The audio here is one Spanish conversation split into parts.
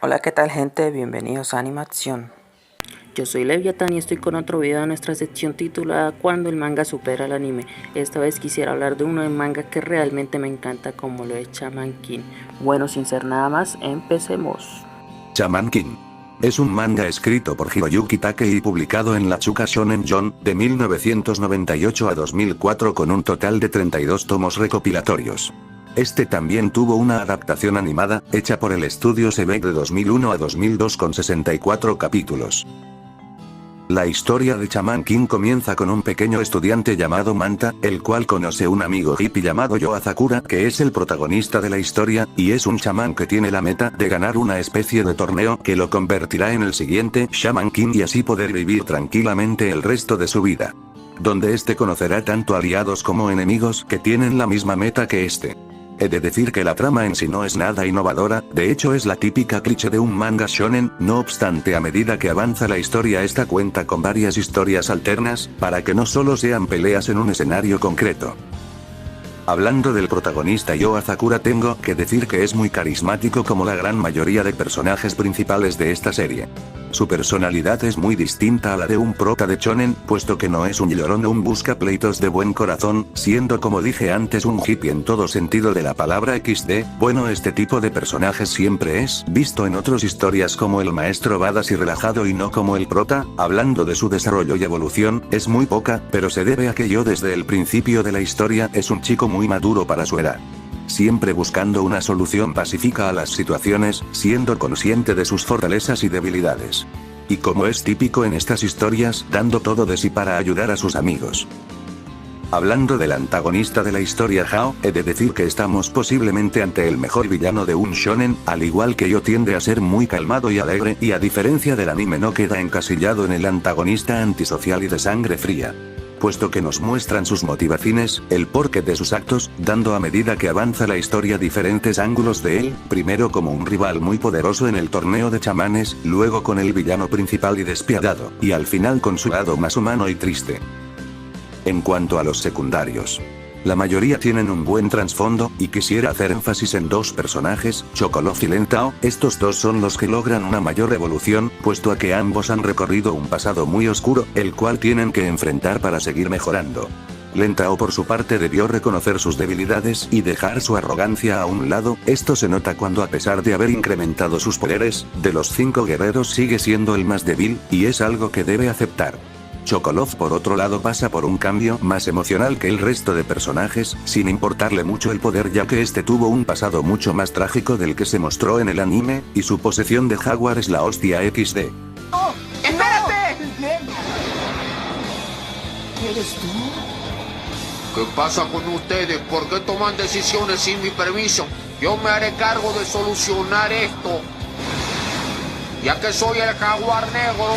Hola, ¿qué tal, gente? Bienvenidos a Animación. Yo soy Leviathan y estoy con otro video de nuestra sección titulada Cuando el manga supera al anime. Esta vez quisiera hablar de uno de manga que realmente me encanta, como lo es Shaman King. Bueno, sin ser nada más, empecemos. Shaman King es un manga escrito por Hiroyuki Takei y publicado en la Shuka Shonen Jump de 1998 a 2004 con un total de 32 tomos recopilatorios. Este también tuvo una adaptación animada, hecha por el estudio Sebek de 2001 a 2002 con 64 capítulos. La historia de Shaman King comienza con un pequeño estudiante llamado Manta, el cual conoce un amigo hippie llamado Yo Asakura, que es el protagonista de la historia, y es un chamán que tiene la meta de ganar una especie de torneo que lo convertirá en el siguiente Shaman King y así poder vivir tranquilamente el resto de su vida. Donde este conocerá tanto aliados como enemigos que tienen la misma meta que este. He de decir que la trama en sí no es nada innovadora, de hecho es la típica cliché de un manga shonen, no obstante a medida que avanza la historia esta cuenta con varias historias alternas, para que no solo sean peleas en un escenario concreto. Hablando del protagonista Yo Asakura, tengo que decir que es muy carismático como la gran mayoría de personajes principales de esta serie. Su personalidad es muy distinta a la de un prota de shonen, puesto que no es un llorón o un buscapleitos de buen corazón, siendo como dije antes un hippie en todo sentido de la palabra XD. Bueno, este tipo de personajes siempre es visto en otras historias como el maestro badass y relajado y no como el prota. Hablando de su desarrollo y evolución, es muy poca, pero se debe a que Yo desde el principio de la historia es un chico muy maduro para su edad. Siempre buscando una solución pacífica a las situaciones, siendo consciente de sus fortalezas y debilidades. Y como es típico en estas historias, dando todo de sí para ayudar a sus amigos. Hablando del antagonista de la historia Hao, he de decir que estamos posiblemente ante el mejor villano de un shonen, al igual que Yo tiende a ser muy calmado y alegre, y a diferencia del anime no queda encasillado en el antagonista antisocial y de sangre fría. Puesto que nos muestran sus motivaciones, el porqué de sus actos, dando a medida que avanza la historia diferentes ángulos de él, primero como un rival muy poderoso en el torneo de chamanes, luego con el villano principal y despiadado, y al final con su lado más humano y triste. En cuanto a los secundarios, la mayoría tienen un buen trasfondo, y quisiera hacer énfasis en dos personajes, Chocolov y Lentao. Estos dos son los que logran una mayor evolución, puesto a que ambos han recorrido un pasado muy oscuro, el cual tienen que enfrentar para seguir mejorando. Lentao por su parte debió reconocer sus debilidades y dejar su arrogancia a un lado. Esto se nota cuando a pesar de haber incrementado sus poderes, de los 5 guerreros sigue siendo el más débil, y es algo que debe aceptar. Chocolov por otro lado pasa por un cambio más emocional que el resto de personajes, sin importarle mucho el poder ya que este tuvo un pasado mucho más trágico del que se mostró en el anime, y su posesión de Jaguar es la hostia XD. ¡Oh! ¡Espérate! ¿Eres tú? ¿Qué pasa con ustedes? ¿Por qué toman decisiones sin mi permiso? Yo me haré cargo de solucionar esto, ya que soy el Jaguar Negro.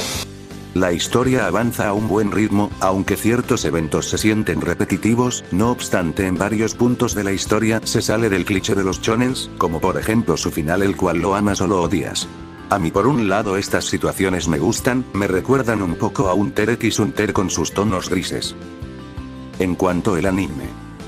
La historia avanza a un buen ritmo, aunque ciertos eventos se sienten repetitivos, no obstante en varios puntos de la historia se sale del cliché de los shonens, como por ejemplo su final, el cual lo amas o lo odias. A mí por un lado estas situaciones me gustan, me recuerdan un poco a Hunter x Hunter con sus tonos grises. En cuanto al anime,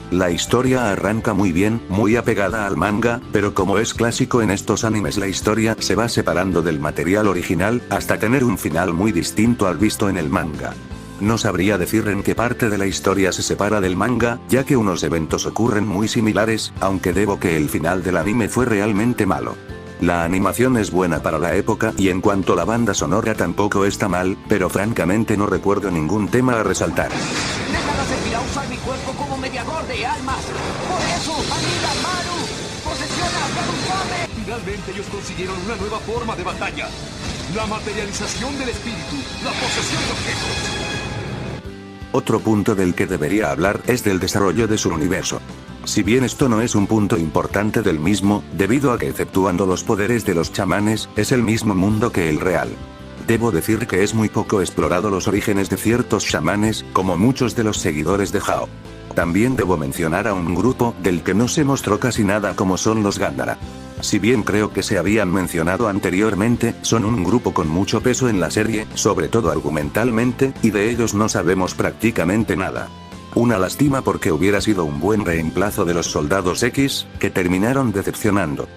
la historia arranca muy bien, muy apegada al manga, pero como es clásico en estos animes la historia se va separando del material original, hasta tener un final muy distinto al visto en el manga. No sabría decir en qué parte de la historia se separa del manga, ya que unos eventos ocurren muy similares, aunque debo que el final del anime fue realmente malo. La animación es buena para la época y en cuanto a la banda sonora tampoco está mal, pero francamente no recuerdo ningún tema a resaltar. Servirá usar mi cuerpo como mediador de almas. Por eso, amiga Maru, posesiona a Garuzame. Finalmente ellos consiguieron una nueva forma de batalla. La materialización del espíritu, la posesión de objetos. Otro punto del que debería hablar es del desarrollo de su universo. Si bien esto no es un punto importante del mismo, debido a que exceptuando los poderes de los chamanes, es el mismo mundo que el real. Debo decir que es muy poco explorado los orígenes de ciertos chamanes, como muchos de los seguidores de Hao. También debo mencionar a un grupo del que no se mostró casi nada, como son los Gandhara. Si bien creo que se habían mencionado anteriormente, son un grupo con mucho peso en la serie, sobre todo argumentalmente, y de ellos no sabemos prácticamente nada. Una lástima porque hubiera sido un buen reemplazo de los soldados X, que terminaron decepcionando.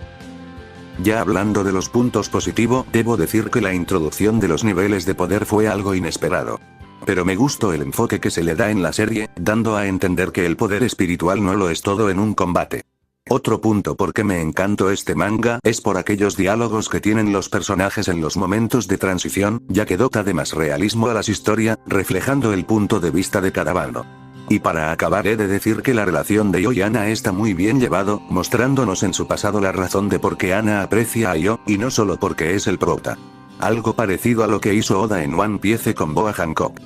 Ya hablando de los puntos positivos, debo decir que la introducción de los niveles de poder fue algo inesperado. Pero me gustó el enfoque que se le da en la serie, dando a entender que el poder espiritual no lo es todo en un combate. Otro punto por qué me encantó este manga es por aquellos diálogos que tienen los personajes en los momentos de transición, ya que dota de más realismo a las historias, reflejando el punto de vista de cada bando. Y para acabar he de decir que la relación de Yo y Ana está muy bien llevado, mostrándonos en su pasado la razón de por qué Ana aprecia a Yo, y no solo porque es el prota. Algo parecido a lo que hizo Oda en One Piece con Boa Hancock.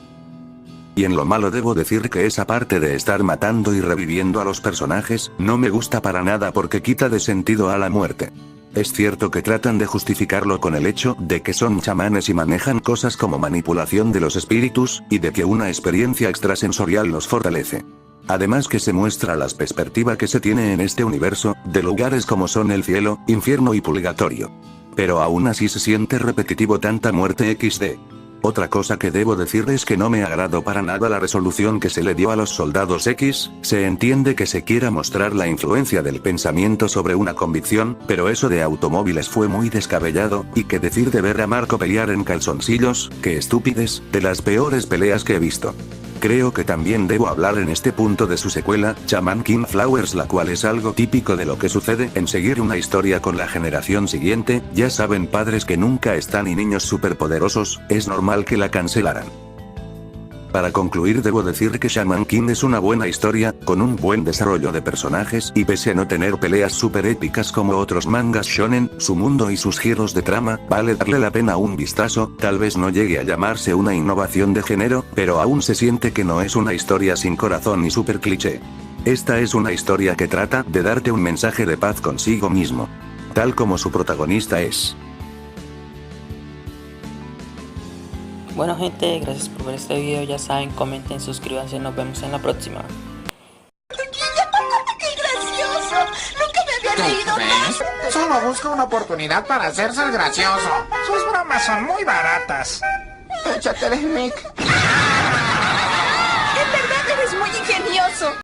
Y en lo malo debo decir que esa parte de estar matando y reviviendo a los personajes, no me gusta para nada porque quita de sentido a la muerte. Es cierto que tratan de justificarlo con el hecho de que son chamanes y manejan cosas como manipulación de los espíritus, y de que una experiencia extrasensorial los fortalece. Además que se muestra la perspectiva que se tiene en este universo, de lugares como son el cielo, infierno y purgatorio. Pero aún así se siente repetitivo tanta muerte XD. Otra cosa que debo decir es que no me agradó para nada la resolución que se le dio a los soldados X, se entiende que se quiera mostrar la influencia del pensamiento sobre una convicción, pero eso de automóviles fue muy descabellado, y que decir de ver a Marco pelear en calzoncillos, qué estúpides, de las peores peleas que he visto. Creo que también debo hablar en este punto de su secuela, Shaman King Flowers, la cual es algo típico de lo que sucede en seguir una historia con la generación siguiente, ya saben padres que nunca están y niños superpoderosos, es normal que la cancelaran. Para concluir debo decir que Shaman King es una buena historia, con un buen desarrollo de personajes y pese a no tener peleas super épicas como otros mangas shonen, su mundo y sus giros de trama, vale darle la pena un vistazo, tal vez no llegue a llamarse una innovación de género, pero aún se siente que no es una historia sin corazón ni super cliché. Esta es una historia que trata de darte un mensaje de paz consigo mismo. Tal como su protagonista es. Bueno gente, gracias por ver este video, ya saben, comenten, suscríbanse, nos vemos en la próxima. ¡Qué gracioso! Nunca me había reído tanto. Solo busca una oportunidad para hacerse el gracioso. Sus bromas son muy baratas. Échate el mic. En verdad eres muy ingenioso.